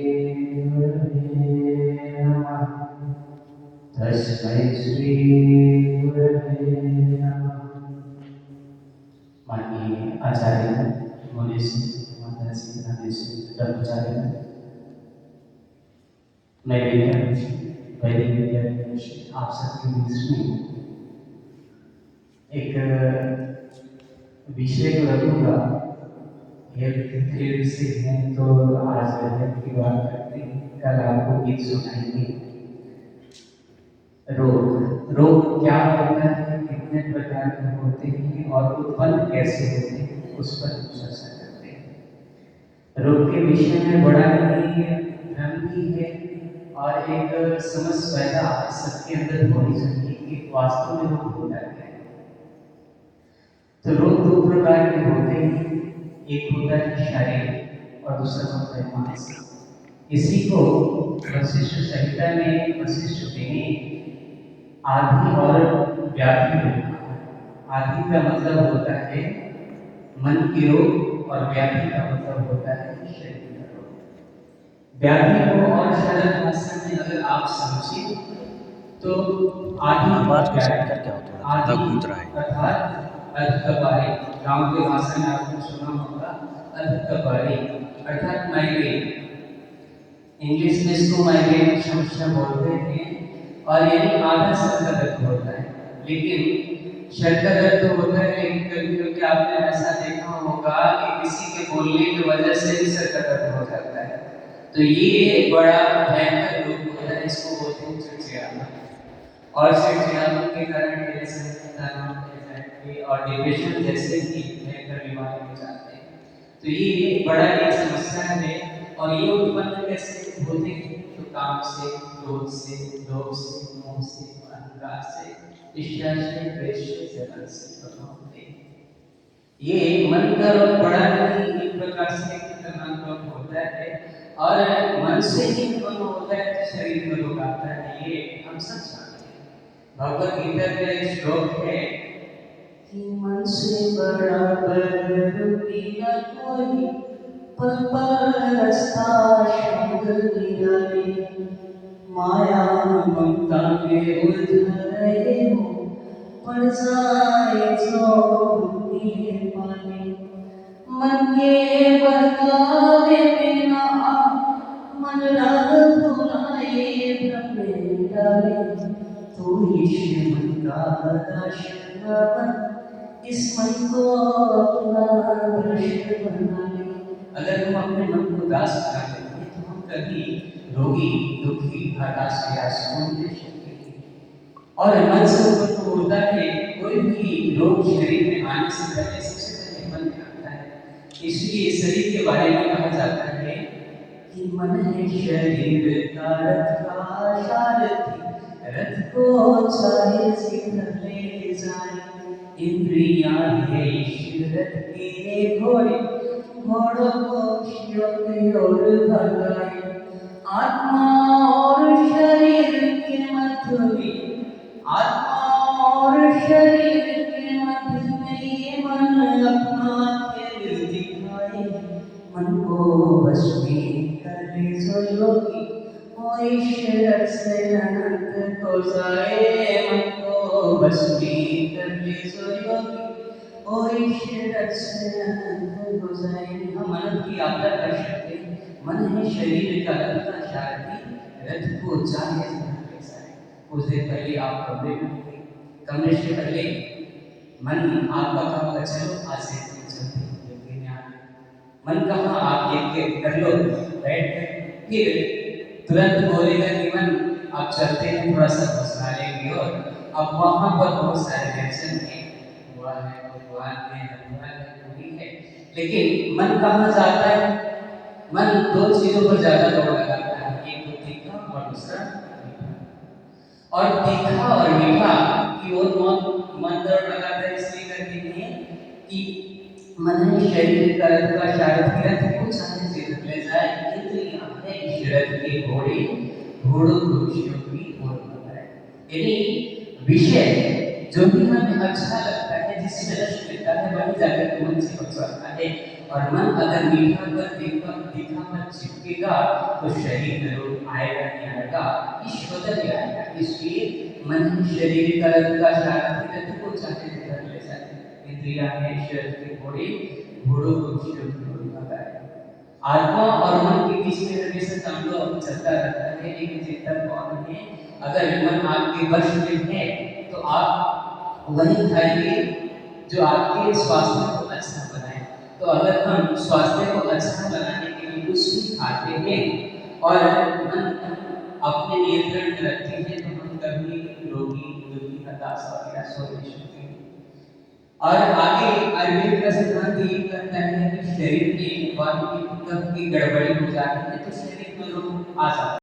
गुरवे नमः। तस्मै श्री गुरवे नमः। माननीय आचार्य मुनीश्री माता श्री रामेश्वरी ब्रह्मचारी, मैं वैदिक विद्या आप सबके बीच में एक विषय को रखूंगा। हेल्थ फील्ड से हैं तो आज हेल्थ की बात करते हैं। कल आपको गीत सुनाएंगे। रोग क्या होता है, कितने प्रकार के होते हैं और उत्पन्न कैसे होते हैं, उस पर चर्चा करते हैं। रोग के विषय में बड़ा ही भ्रम भी है और एक समझ पैदा सबके अंदर होनी चाहिए कि वास्तव में रोग होता है। तो रोग दो प्रकार के होते हैं, एक होता है शारीरिक और दूसरा होता है मानसिक। इसी को वशिष्ठ संहिता में वशिष्ठ ने आदि और व्याधि रोग। आदि का मतलब होता है मन के रोग और व्याधि का मतलब होता है शरीर का रोग। व्याधि को और सरल भाषा में अगर आप समझे तो आवाज को सेट करके आओ, थोड़ा ज़्यादा गूंज रहा है। अर्थात अर्धकपारी, गांव के भाषा में आपने सुना होगा अर्धकपारी अर्थात माइग्रेन। इंग्लिश में इसको माइग्रेन समस्या बोलते हैं और यानी आधा सर का दर्द होता है। लेकिन सर का दर्द तो होता है, लेकिन कभी कभी आपने ऐसा देखा होगा कि किसी के बोलने की वजह से भी सर का दर्द हो जाता है। तो ये बड़ा भयंकर रोग होता है, इसको बोलते हैं चिड़चिड़ापन। और चिड़चिड़ापन के कारण टेंशन, तनाव, एंजाइटी और डिप्रेशन जैसे भी भयंकर बीमारी हो जाते हैं। तो ये बड़ा एक समस्या है और ये उत्पन्न कैसे होते हैं? तो काम से, क्रोध से, लोभ से, मोह से, अहंकार से, ईर्ष्या से, द्वेष से, जलन से उत्पन्न होते हैं। ये मन का रोग बड़ा ही एक प्रकार से खतरनाक रोग होता है और मन से ही उत्पन्न होता है तो शरीर में रोग आता है, ये हम सब जानते हैं। भगवत गीता का एक श्लोक है कि मन से बड़ा बलरूपी न कोई, परस्ता शब्द निराले, माया ममता में उलझ रहे हो, पड़ जाए जो उनके पाले। मन के बहकावे में ना आ, मन राग भुलाए भ्रम में डाले। तो ईश मन का दाशन बन, इस मन को अपना दृश्य बना ले। अगर हम अपने मन को दास बना लेते हैं तो हम कभी रोगी, दुखी, हताश, निराश नहीं रह सकते। और मन से उत्पन्न होता है कोई भी रोग शरीर में आने से पहले सबसे पहले मन में आता है। इसलिए शरीर के बारे में कहा जाता है कि मन है शरीर का रथ का सारथी, रथ को चाहे जिधर ले जाए। इंद्रियां है ईश्वर रथ के घोड़े, घोड़ों को पक्षियों की ओर भगाए। आत्मा और शरीर के मध्य में, आत्मा और शरीर के मध्य में मन अपना खेल दिखाए। मन को वश में कर ले जो योगी, वो ईश्वर से अनंत को जाए। मन को वश में कर ले जो योगी, वो ईश्वर से अनंत को जाए। हम अनंत की यात्रा कर सकते हैं। मन है शरीर का रथ का सारथी, रथ को चाहे जिधर जाए। कुछ देर पहले आप कमरे में थे, कमरे से पहले मन आपका कहा चलो आज से चलते हैं यहाँ। मन कहा आप ये कर लो, बैठ कर फिर तुरंत बोलेगा कि मन आप चलते हैं, थोड़ा सा घुसना लेंगे। और अब वहाँ पर बहुत सारे टेंशन है, हुआ है, भगवान है, हनुमान है, पूरी है। लेकिन मन कहाँ जाता है? मन दो चीजों पर ज्यादा दौड़ लगाता है, एक तो तीखा और दूसरा मीठा। और तीखा और मीठा की ओर मन दौड़ लगाता है इसलिए करके लिए कि मन है शरीर का रथ का सारथी, रथ को चाहे जिधर ले जाए। इंद्रियां है इस रथ के घोड़े, घोड़ों को पक्षियों की ओर भगाए। यानी विषय जो भी हमें अच्छा लगता है, जिससे रस मिलता है, वही जाकर मन से बचाता है और मन अगर मीठा कर देखा तीखा पर चिपकेगा तो शरीर में रोग आएगा नहीं आएगा, ये स्वतः ही आएगा। इसलिए मन ही शरीर का रथ का सारथी, रथ को चाहे जिधर ले जाए। इंद्रिया है शरीर के घोड़े, घोड़ों को शिव की भगाए। आत्मा और मन के बीच में हमेशा तांडव चलता रहता है, लेकिन जितना कौन है, अगर मन आपके वश में है तो आप वही खाइए जो आपके स्वास्थ्य को अच्छा बनाए। तो अगर हम स्वास्थ्य को अच्छा बनाने के लिए कुछ भी खाते हैं और मन अपने नियंत्रण में रखते हैं तो हम कभी रोगी दुखी हताश वगैरह सो नहीं सकते। और आगे आयुर्वेद का सिद्धांत ये करता है कि शरीर में एक बार की गड़बड़ी हो जाती है तो शरीर में रोग आ जाता है।